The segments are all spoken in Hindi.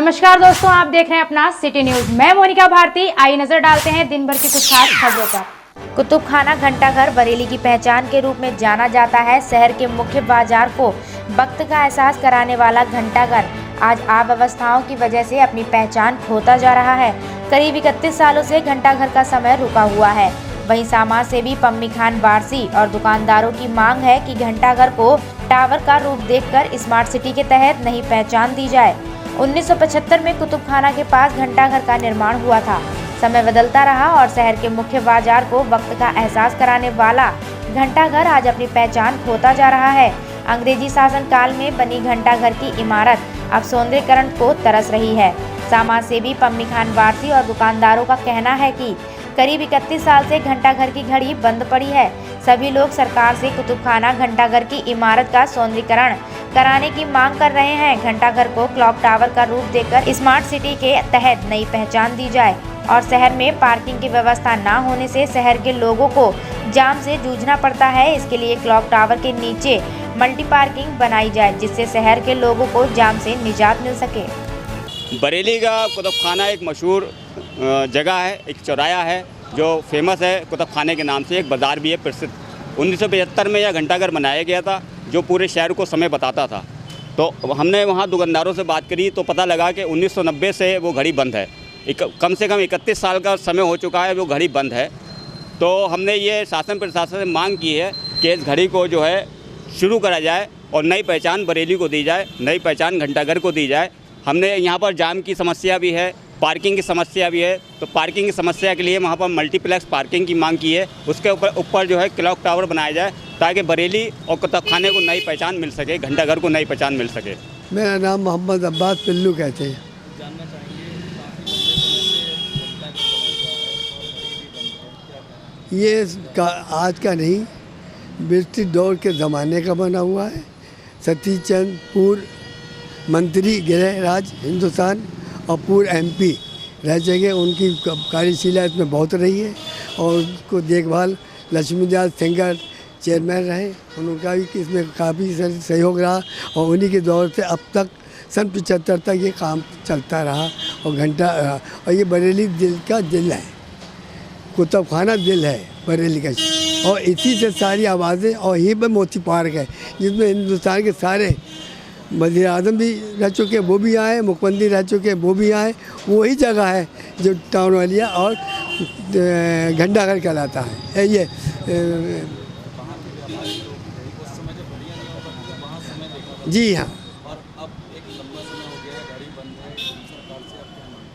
नमस्कार दोस्तों, आप देख रहे हैं अपना सिटी न्यूज। मैं मोनिका भारती। आइए नजर डालते हैं दिन भर की कुछ खास खबरों पर। कुतुब खाना घंटाघर बरेली की पहचान के रूप में जाना जाता है। शहर के मुख्य बाजार को वक्त का एहसास कराने वाला घंटाघर आज अव्यवस्थाओं की वजह से अपनी पहचान खोता जा रहा है। करीब 31 सालों से घंटाघर का समय रुका हुआ है। वहीं समाज सेवी पम्मी खान वारसी और दुकानदारों की मांग है कि घंटाघर को टावर का रूप देकर स्मार्ट सिटी के तहत नई पहचान दी जाए। 1975 में कुतुब खाना के पास घंटाघर का निर्माण हुआ था। समय बदलता रहा और शहर के मुख्य बाजार को वक्त का एहसास कराने वाला घंटाघर आज अपनी पहचान खोता जा रहा है। अंग्रेजी शासन काल में बनी घंटाघर की इमारत अब सौंदर्यीकरण को तरस रही है। समाज सेवी पम्मी खान वारसी और दुकानदारों का कहना है कि करीब 31 साल से घंटाघर की घड़ी बंद पड़ी है। सभी लोग सरकार से कुतुब खाना घंटाघर की इमारत का सौंदर्यीकरण कराने की मांग कर रहे हैं। घंटाघर को क्लॉक टावर का रूप देकर स्मार्ट सिटी के तहत नई पहचान दी जाए और शहर में पार्किंग की व्यवस्था न होने से शहर के लोगों को जाम से जूझना पड़ता है। इसके लिए क्लॉक टावर के नीचे मल्टी पार्किंग बनाई जाए, जिससे शहर के लोगों को जाम से निजात मिल सके। बरेली का कुतुब खाना एक मशहूर जगह है, एक चौराया है जो फेमस है कुतुब खाने के नाम से। एक बाज़ार भी है प्रसिद्ध। 1975 में यह घंटाघर बनाया गया था जो पूरे शहर को समय बताता था। तो हमने वहाँ दुकानदारों से बात करी तो पता लगा कि 1990 से वो घड़ी बंद है। कम से कम 31 साल का समय हो चुका है वो घड़ी बंद है। तो हमने ये शासन प्रशासन से मांग की है कि इस घड़ी को जो है शुरू करा जाए और नई पहचान बरेली को दी जाए, नई पहचान घंटाघर को दी जाए। हमने यहाँ पर जाम की समस्या भी है, पार्किंग की समस्या भी है। तो पार्किंग की समस्या के लिए वहाँ पर मल्टीप्लेक्स पार्किंग की मांग की है। उसके ऊपर जो है क्लॉक टावर बनाया जाए ताकि बरेली और कुतुब खाने को नई पहचान मिल सके, घंटाघर को नई पहचान मिल सके। मेरा नाम मोहम्मद अब्बास पिल्लू कहते हैं। ये आज का नहीं, ब्रिटिश दौर के ज़माने का बना हुआ है। सतीश चंद पूर्व मंत्री गृह राज हिंदुस्तान और पूर्व MP रह चुके। उनकी कार्यशीला इसमें बहुत रही है और उसको देखभाल लक्ष्मीदयाल सेंगर चेयरमैन रहे। उनका भी इसमें काफ़ी सहयोग रहा और उन्हीं के दौर से अब तक सन 75 तक ये काम चलता रहा। और ये बरेली दिल का दिल है, कुतुब खाना दिल है बरेली का। और इसी से सारी आवाज़ें, और यहीं पर मोती पार्क है जिसमें हिंदुस्तान के सारे वज़ीर आज़म भी रह चुके, वो भी आए, मुख्यमंत्री रह चुके, वो भी आए। वही जगह है जो टाउन वालिया और घंटाघर कहलाता है। ये जी हाँ,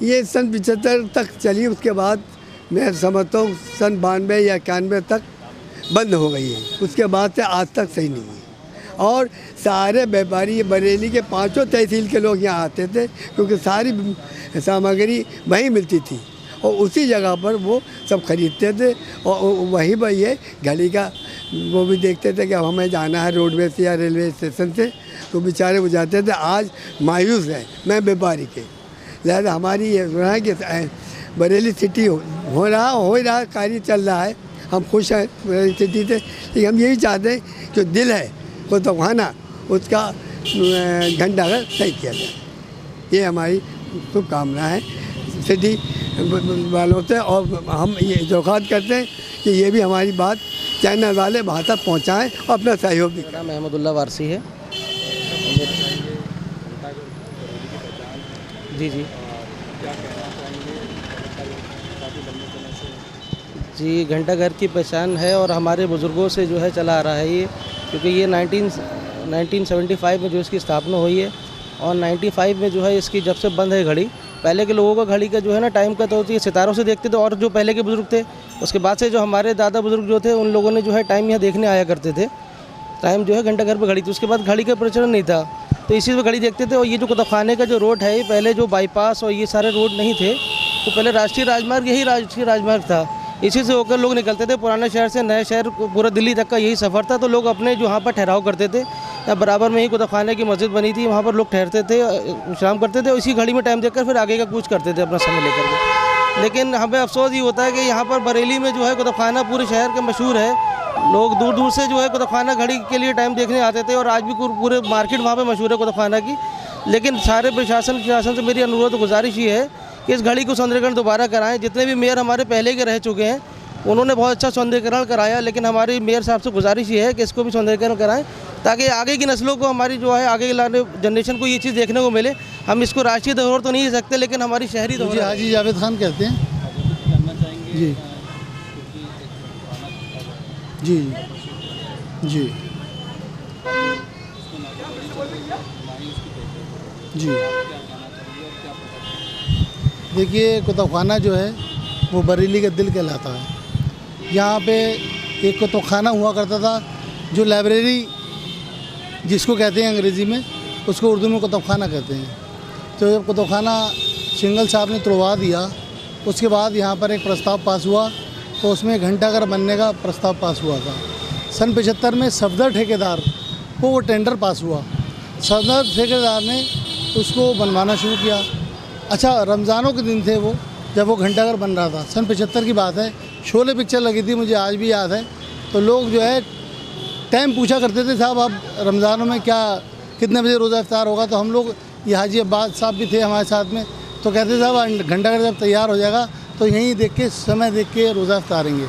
ये सन 75 तक चली। उसके बाद मैं समझता हूँ सन 92 या 91 तक बंद हो गई है। उसके बाद से आज तक सही नहीं है। और सारे व्यापारी बरेली के 5 तहसील के लोग यहाँ आते थे क्योंकि सारी सामग्री वहीं मिलती थी और उसी जगह पर वो सब खरीदते थे। और वहीं पर ये घड़ी का वो भी देखते थे कि अब हमें जाना है रोडवेज से या रेलवे स्टेशन से, तो बेचारे वो जाते थे। आज मायूस है मैं व्यापारी के, लिहाजा हमारी ये सुना है कि बरेली सिटी हो रहा कार्य चल रहा है। हम खुश हैं बरेली सिटी से, लेकिन हम यही चाहते हैं कि दिल है कुतुब खाना, उसका घंटाघर सही किया जाए। ये हमारी शुभकामना है सिटी वालों से। और हम ये दरख्वास्त करते हैं कि ये भी हमारी बात चैनल वाले वहाँ तक पहुँचाएँ और अपना सहयोग भी करें। अहमदुल्ला वारसी है। जी जी, घंटाघर की पहचान है और हमारे बुज़ुर्गों से जो है चला आ रहा है ये, क्योंकि ये 1975 में जो इसकी स्थापना हुई है और 95 में जो है इसकी जब से बंद है घड़ी। पहले के लोगों का घड़ी का जो है ना टाइम का तो ये सितारों से देखते थे और जो पहले के बुज़ुर्ग थे, उसके बाद से जो हमारे दादा बुज़ुर्ग जो थे उन लोगों ने जो है टाइम यहाँ देखने आया करते थे। टाइम जो है घंटाघर पर घड़ी थी, उसके बाद घड़ी का प्रचलन नहीं था तो इसी से घड़ी देखते थे। और ये जो कुतुब खाने का जो रोड है, पहले जो बाईपास और ये सारे रोड नहीं थे, तो पहले राष्ट्रीय राजमार्ग यही राष्ट्रीय राजमार्ग था। इसी से होकर लोग निकलते थे पुराने शहर से नए शहर, पूरा दिल्ली तक का यही सफ़र था। तो लोग अपने जो वहाँ पर ठहराव करते थे, या बराबर में ही कुतुब खाने की मस्जिद बनी थी, वहाँ पर लोग ठहरते थे, विश्राम करते थे। इसी घड़ी में टाइम देखकर फिर आगे का कूच करते थे अपना समय लेकर के। लेकिन हमें अफसोस ये होता है कि यहाँ पर बरेली में जो है कुतुब खाना पूरे शहर के मशहूर है। लोग दूर दूर से जो है कुतुब खाना घड़ी के लिए टाइम देखने आते थे और आज भी पूरे मार्केट वहाँ पे मशहूर है कुतुब खाना की। लेकिन सारे प्रशासन से मेरी अनुरोध गुजारिश ये है कि इस घड़ी को सौंदर्यकरण दोबारा कराएं। जितने भी मेयर हमारे पहले के रह चुके हैं उन्होंने बहुत अच्छा सौंदर्यकरण कराया, लेकिन हमारी मेयर साहब से गुजारिश ये है कि इसको भी सौंदर्यकरण कराएं ताकि आगे की नस्लों को, हमारी जो है आगे लाने जनरेशन को ये चीज़ देखने को मिले। हम इसको राष्ट्रीय धरोहर तो नहीं दे सकते, लेकिन हमारी शहरी धरोहर। हाजी जावेद खान कहते हैं जी जी जी जी। देखिए, कुतुबखाना जो है वो बरेली का दिल कहलाता है। यहाँ पे एक कुतुबखाना हुआ करता था, जो लाइब्रेरी जिसको कहते हैं अंग्रेज़ी में, उसको उर्दू में कुतुबखाना कहते हैं। तो जब कुतुबखाना सिंघल साहब ने तुड़वा दिया, उसके बाद यहाँ पर एक प्रस्ताव पास हुआ, तो उसमें घंटाघर बनने का प्रस्ताव पास हुआ था। सन 75 में सफदर ठेकेदार को वो टेंडर पास हुआ। सफदर ठेकेदार ने उसको बनवाना शुरू किया। अच्छा, रमज़ानों के दिन थे वो, जब वो घंटाघर बन रहा था। सन 75 की बात है। शोले पिक्चर लगी थी, मुझे आज भी याद है। तो लोग जो है टाइम पूछा करते थे, साहब अब रमज़ानों में क्या कितने बजे रोज़ा इफ्तार होगा। तो हम लोग, ये हाजी अब्बास साहब भी थे हमारे साथ में, तो कहते साहब घंटाघर जब तैयार हो जाएगा तो यहीं देख के, समय देख के रोज़ा इफ्तारेंगे।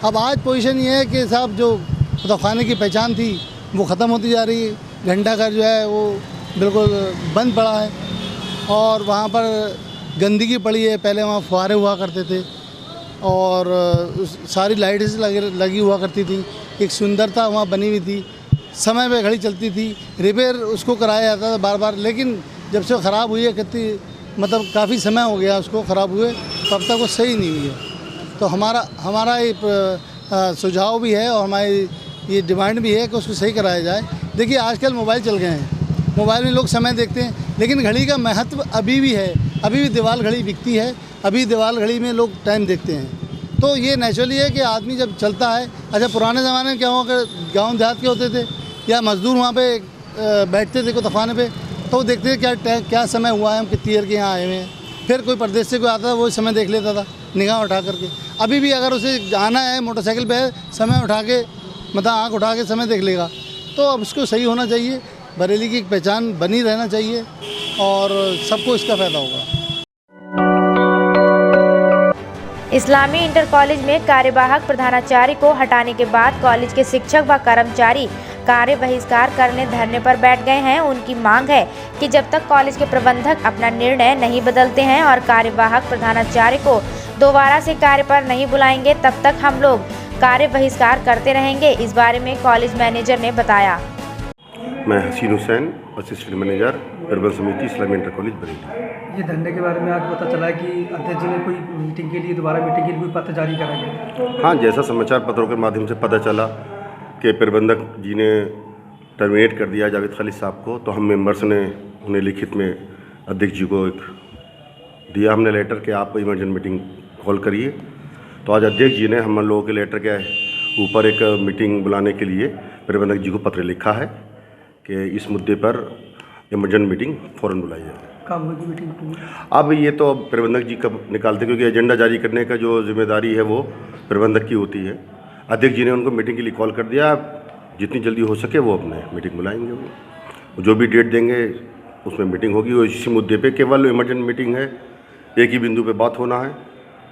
अब आज पोजीशन ये है कि साहब जो कुतुबखाने की पहचान थी वो ख़त्म होती जा रही है। घंटाघर जो है वो बिल्कुल बंद पड़ा है और वहाँ पर गंदगी पड़ी है। पहले वहाँ फुहारे हुआ करते थे और सारी लाइट्स लगी हुआ करती थी। एक सुंदरता वहाँ बनी हुई थी, समय पे घड़ी चलती थी, रिपेयर उसको कराया जाता था बार बार। लेकिन जब से ख़राब हुई है, कितनी मतलब काफ़ी समय हो गया उसको ख़राब हुए, तब तक वो सही नहीं हुई है। तो हमारा ये सुझाव भी है और हमारी ये डिमांड भी है कि उसको सही कराया जाए। देखिए, आजकल मोबाइल चल गए हैं, मोबाइल में लोग समय देखते हैं, लेकिन घड़ी का महत्व अभी भी है। अभी भी दीवाल घड़ी बिकती है, अभी दीवाल घड़ी में लोग टाइम देखते हैं। तो ये नेचुरली है कि आदमी जब चलता है। अच्छा, पुराने ज़माने में क्या हुआ कर गाँव देहात के होते थे या मज़दूर वहाँ पे बैठते थे कुतुबखाने पे, तो वो देखते थे क्या समय हुआ है, हम कितनी देर के यहाँ आए हुए हैं। फिर कोई परदेश से कोई आता था, वो समय देख लेता था निगाह उठा करके। अभी भी अगर उसे जाना है मोटरसाइकिल पे, समय उठा के, मतलब आँख उठा के समय देख लेगा। तो अब उसको सही होना चाहिए, बरेली की एक पहचान बनी रहना चाहिए और सबको इसका फ़ायदा होगा। इस्लामी इंटर कॉलेज में कार्यवाहक प्रधानाचार्य को हटाने के बाद कॉलेज के शिक्षक व कर्मचारी कार्य बहिष्कार करने धरने पर बैठ गए हैं। उनकी मांग है कि जब तक कॉलेज के प्रबंधक अपना निर्णय नहीं बदलते हैं और कार्यवाहक प्रधानाचार्य को दोबारा से कार्य पर नहीं बुलाएंगे, तब तक हम लोग कार्य बहिष्कार करते रहेंगे। इस बारे में कॉलेज मैनेजर ने बताया। मैं हसीन हुसैन, असिस्टेंट मैनेजर प्रबंध समिति इस्लामी इंटर कॉलेज बरेली। ये धरने के बारे में आज पता चला कि अध्यक्ष जी ने कोई मीटिंग के लिए, दोबारा मीटिंग के लिए कोई पत्र जारी करा गया। हाँ, जैसा समाचार पत्रों के माध्यम से पता चला कि प्रबंधक जी ने टर्मिनेट कर दिया जावेद खालिद साहब को, तो हम मेंबर्स ने उन्हें लिखित में अध्यक्ष जी को एक दिया हमने लेटर कि आप इमरजेंसी मीटिंग कॉल करिए। तो आज अध्यक्ष जी ने हम लोगों के लेटर के ऊपर एक मीटिंग बुलाने के लिए प्रबंधक जी को पत्र लिखा है कि इस मुद्दे पर इमरजेंसी मीटिंग फ़ौरन बुलाई जाए। काम होगी मीटिंग? अब ये तो प्रबंधक जी कब निकालते, क्योंकि एजेंडा जारी करने का जो जिम्मेदारी है वो प्रबंधक की होती है। अध्यक्ष जी ने उनको मीटिंग के लिए कॉल कर दिया, जितनी जल्दी हो सके वो अपने मीटिंग बुलाएंगे। वो जो भी डेट देंगे उसमें मीटिंग होगी। और इसी मुद्दे पे केवल इमरजेंसी मीटिंग है, एक ही बिंदु पे बात होना है,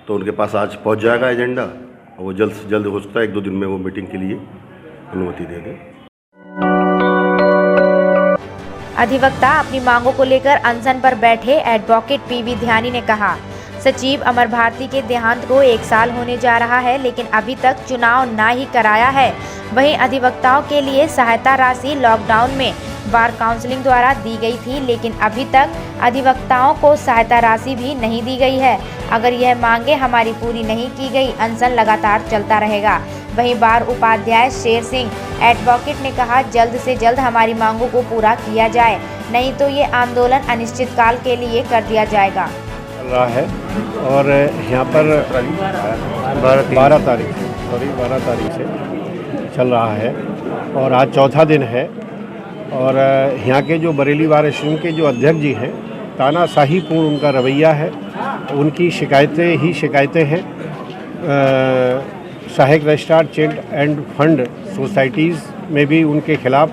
तो उनके पास आज पहुंच जाएगा एजेंडा और वो जल्द से जल्द हो सकता है 1-2 दिन में वो मीटिंग के लिए अनुमति दे दें। अधिवक्ता अपनी मांगों को लेकर अनशन पर बैठे एडवोकेट पीवी ध्यानी ने कहा, सचिव अमर भारती के देहांत को 1 साल होने जा रहा है, लेकिन अभी तक चुनाव ना ही कराया है। वहीं अधिवक्ताओं के लिए सहायता राशि लॉकडाउन में बार काउंसिलिंग द्वारा दी गई थी, लेकिन अभी तक अधिवक्ताओं को सहायता राशि भी नहीं दी गई है। अगर यह मांगे हमारी पूरी नहीं की गई, अनशन लगातार चलता रहेगा। वहीं बार उपाध्याय शेर सिंह एडवोकेट ने कहा, जल्द से जल्द हमारी मांगों को पूरा किया जाए, नहीं तो ये आंदोलन अनिश्चित काल के लिए कर दिया जाएगा। रहा है और यहाँ पर 12 तारीख से चल रहा है और आज चौथा दिन है। और यहाँ के जो बरेली बार एसोसिएशन के जो अध्यक्ष जी हैं, तानाशाही पूर्ण उनका रवैया है, उनकी शिकायतें हैं। सहायक रजिस्ट्रार चेंट एंड फंड सोसाइटीज़ में भी उनके खिलाफ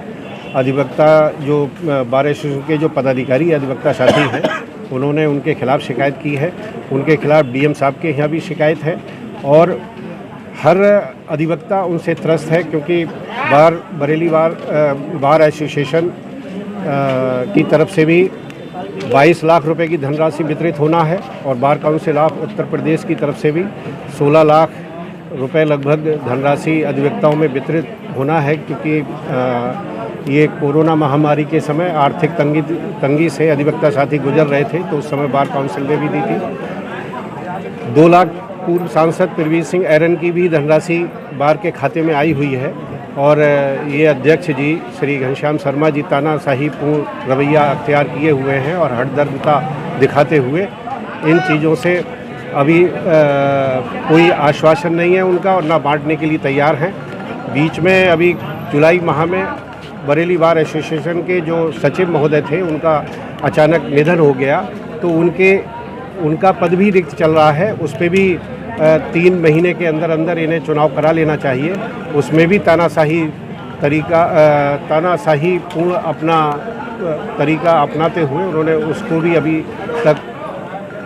अधिवक्ता जो बार एसोसिएशन के जो पदाधिकारी अधिवक्ता साथी हैं उन्होंने उनके खिलाफ़ शिकायत की है। उनके खिलाफ़ डीएम साहब के यहाँ भी शिकायत है और हर अधिवक्ता उनसे त्रस्त है, क्योंकि बरेली बार एसोसिएशन की तरफ से भी 22 लाख रुपए की धनराशि वितरित होना है और bar council of Uttar Pradesh की तरफ से भी 16 लाख रुपए लगभग धनराशि अधिवक्ताओं में वितरित होना है, क्योंकि ये कोरोना महामारी के समय आर्थिक तंगी से अधिवक्ता साथी गुजर रहे थे, तो उस समय बार काउंसिल ने भी दी थी। 2 लाख पूर्व सांसद प्रवीर सिंह ऐरन की भी धनराशि बार के खाते में आई हुई है और ये अध्यक्ष जी श्री घनश्याम शर्मा जी तानाशाही पूर्ण रवैया अख्तियार किए हुए हैं और हठधर्मिता दिखाते हुए इन चीज़ों से अभी कोई आश्वासन नहीं है उनका और ना बांटने के लिए तैयार हैं। बीच में अभी जुलाई माह में बरेली बार एसोसिएशन के जो सचिव महोदय थे उनका अचानक निधन हो गया, तो उनका पद भी रिक्त चल रहा है। उस पर भी 3 महीने के अंदर अंदर इन्हें चुनाव करा लेना चाहिए। उसमें भी तानाशाही पूर्ण अपना तरीका अपनाते हुए उन्होंने उसको भी अभी तक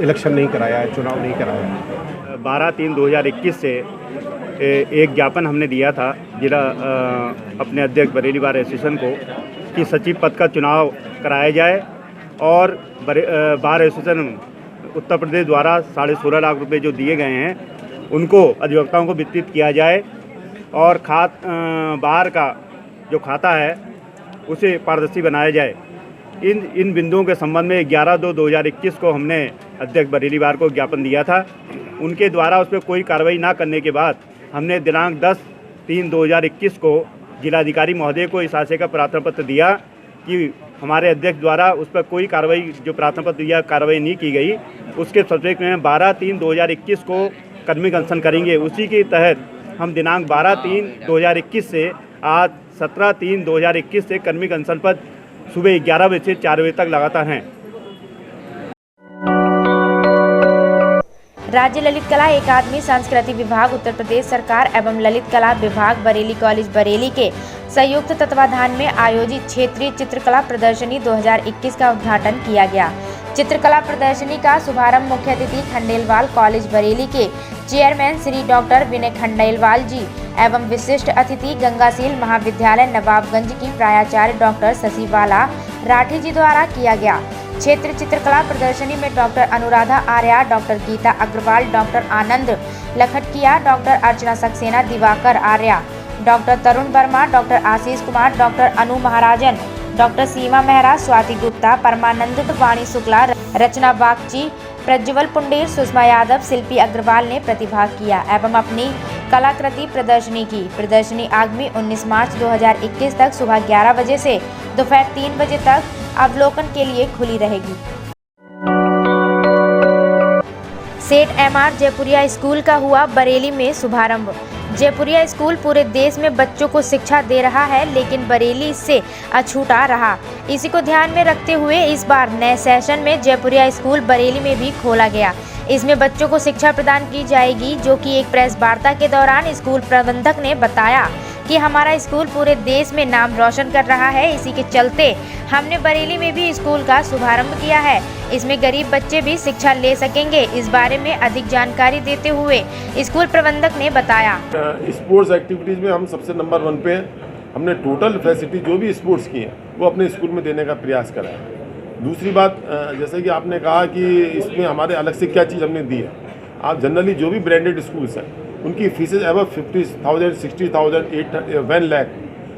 इलेक्शन नहीं कराया है, चुनाव नहीं कराया है। 12/3/2021 से एक ज्ञापन हमने दिया था जिला अपने अध्यक्ष बरेली बार एसोसिएशन को कि सचिव पद का चुनाव कराया जाए और बार एसोसिएशन उत्तर प्रदेश द्वारा 16.5 लाख रुपए जो दिए गए हैं उनको अधिवक्ताओं को वितरित किया जाए और बार का जो खाता है उसे पारदर्शी बनाया जाए। इन बिंदुओं के संबंध में 11/2/2021 को हमने अध्यक्ष बरेली बार को ज्ञापन दिया था। उनके द्वारा उस पर कोई कार्रवाई ना करने के बाद हमने दिनांक 10/3/2021 को जिलाधिकारी महोदय को इस आशय का प्रार्थना पत्र दिया कि हमारे अध्यक्ष द्वारा उस पर कोई कार्रवाई जो प्रार्थना पत्र दिया कार्रवाई नहीं की गई, उसके सब्जेक्ट में 12/3/2021 को कर्मिक अनशन करेंगे। उसी के तहत हम दिनांक 12/3/2021 से आज 17/3/2021 से कर्मिक अनशन पर सुबह 11 बजे से 4 बजे तक लगातार हैं। राज्य ललित कला अकादमी संस्कृति विभाग उत्तर प्रदेश सरकार एवं ललित कला विभाग बरेली कॉलेज बरेली के संयुक्त तत्वाधान में आयोजित क्षेत्रीय चित्रकला प्रदर्शनी 2021 का उद्घाटन किया गया। चित्रकला प्रदर्शनी का शुभारंभ मुख्य अतिथि खंडेलवाल कॉलेज बरेली के चेयरमैन श्री डॉक्टर विनय खंडेलवाल जी एवं विशिष्ट अतिथि गंगासील महाविद्यालय नवाबगंज की प्राचार्य डॉक्टर शशिबाला राठी जी द्वारा किया गया। क्षेत्र चित्रकला प्रदर्शनी में doctor Anuradha Arya, doctor Geeta Agarwal, doctor Anand Lakhtakia, doctor Archana Saxena, Diwakar Arya, doctor Tarun Verma, doctor Ashish Kumar, doctor Anu Maharajan, doctor Seema Mehra, Swati Gupta, Parmanand Vani Shukla, Rachna Bagchi, Prajwal Pundir, Sushma Yadav, Shilpi Agarwal ने प्रतिभाग किया एवं अपनी कलाकृति प्रदर्शनी की। प्रदर्शनी आगामी 19 मार्च 2021 तक सुबह 11 बजे से दोपहर 3 बजे तक अवलोकन के लिए खुली रहेगी। सेठ एमआर जयपुरिया स्कूल का हुआ बरेली में शुभारंभ। जयपुरिया स्कूल पूरे देश में बच्चों को शिक्षा दे रहा है, लेकिन बरेली इससे अछूता रहा। इसी को ध्यान में रखते हुए इस बार नए सेशन में जयपुरिया स्कूल बरेली में भी खोला गया। इसमें बच्चों को शिक्षा प्रदान की जाएगी, जो कि एक प्रेस वार्ता के दौरान स्कूल प्रबंधक ने बताया कि हमारा स्कूल पूरे देश में नाम रोशन कर रहा है। इसी के चलते हमने बरेली में भी स्कूल का शुभारंभ किया है। इसमें गरीब बच्चे भी शिक्षा ले सकेंगे। इस बारे में अधिक जानकारी देते हुए स्कूल प्रबंधक ने बताया, स्पोर्ट्स एक्टिविटीज़ में हम सबसे नंबर 1 पे हैं। हमने टोटल फैसिलिटी जो भी स्पोर्ट्स की है वो अपने स्कूल में देने का प्रयास करा है। दूसरी बात, जैसे कि आपने कहा कि इसमें हमारे अलग से क्या चीज़ हमने दी है। आप जनरली जो भी ब्रांडेड स्कूल्स हैं उनकी फीसेज एवर 50,000, 60,000, 1 लाख।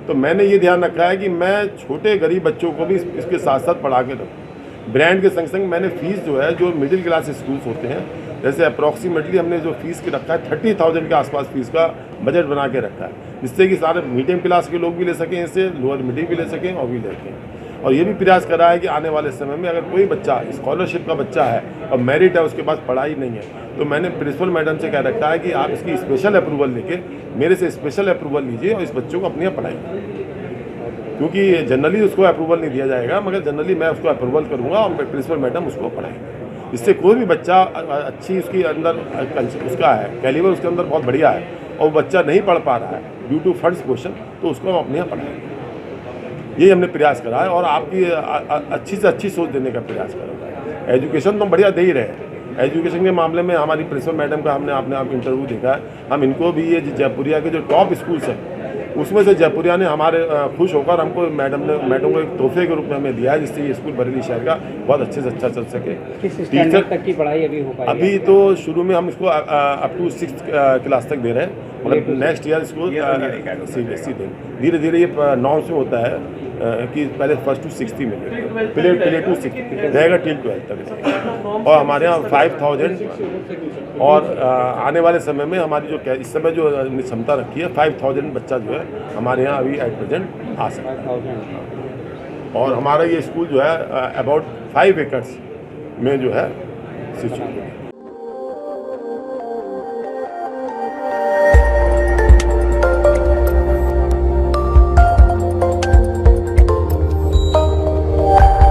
तो मैंने ये ध्यान रखा है कि मैं छोटे गरीब बच्चों को भी इसके साथ साथ पढ़ा के रखूँ। ब्रांड के संग संग मैंने फ़ीस जो है, जो मिडिल क्लास स्कूल्स होते हैं, जैसे अप्रॉक्सीमेटली हमने जो फ़ीस के रखा है 30,000 के आसपास फ़ीस का बजट बना के रखा है, जिससे कि सारे मीडियम क्लास के लोग भी ले सकें, इससे लोअर मिडिल भी ले सकें और भी ले सकें। और ये भी प्रयास कर रहा है कि आने वाले समय में अगर कोई बच्चा स्कॉलरशिप का बच्चा है और मेरिट है, उसके पास पढ़ाई नहीं है, तो मैंने प्रिंसिपल मैडम से कह रखा है कि आप इसकी स्पेशल अप्रूवल लेके मेरे से स्पेशल अप्रूवल लीजिए और इस बच्चों को अपनी पढ़ाइए, क्योंकि जनरली उसको अप्रूवल नहीं दिया जाएगा, मगर जनरली मैं उसको अप्रूवल करूँगा और प्रिंसिपल मैडम उसको पढ़ाएंगे। इससे कोई भी बच्चा अच्छी उसके अंदर उसका है कैलिबर, उसके अंदर बहुत बढ़िया है और बच्चा नहीं पढ़ पा रहा है ड्यू टू फंड्स क्वेश्चन, तो उसको हम अपने यहाँ पढ़ाएंगे। यही हमने प्रयास करा है और आपकी अच्छी से अच्छी सोच देने का प्रयास करा है। एजुकेशन तो बढ़िया दे ही रहे हैं। एजुकेशन के मामले में हमारी प्रिंसिपल मैडम का हमने अपने आप इंटरव्यू देखा है। हम इनको भी ये जयपुरिया के जो टॉप स्कूल्स हैं उसमें से जयपुरिया ने हमारे खुश होकर हमको मैडम को एक तोहफे के रूप में हमें दिया है, जिससे ये स्कूल बरेली शहर का बहुत अच्छे से अच्छा चल सके। किस स्टैंडर्ड तक की पढ़ाई अभी हो पाई? अभी तो शुरू में हम इसको अप टू 6th क्लास तक दे रहे हैं, मतलब नेक्स्ट ईयर इसको CBSE देंगे। धीरे धीरे ये नॉर्म्स में होता है कि पहले 1st to 6th ही मिलेगा, प्ले टू 6 रहेगा टिल 12th तक। और हमारे यहाँ 5000 और आने वाले समय में हमारी जो इस समय जो क्षमता रखी है 5000 बच्चा जो है हमारे यहाँ अभी एट प्रेजेंट आ सकता है। और हमारा ये स्कूल जो है अबाउट 5 एकड़ में जो है सिचुएटेड है।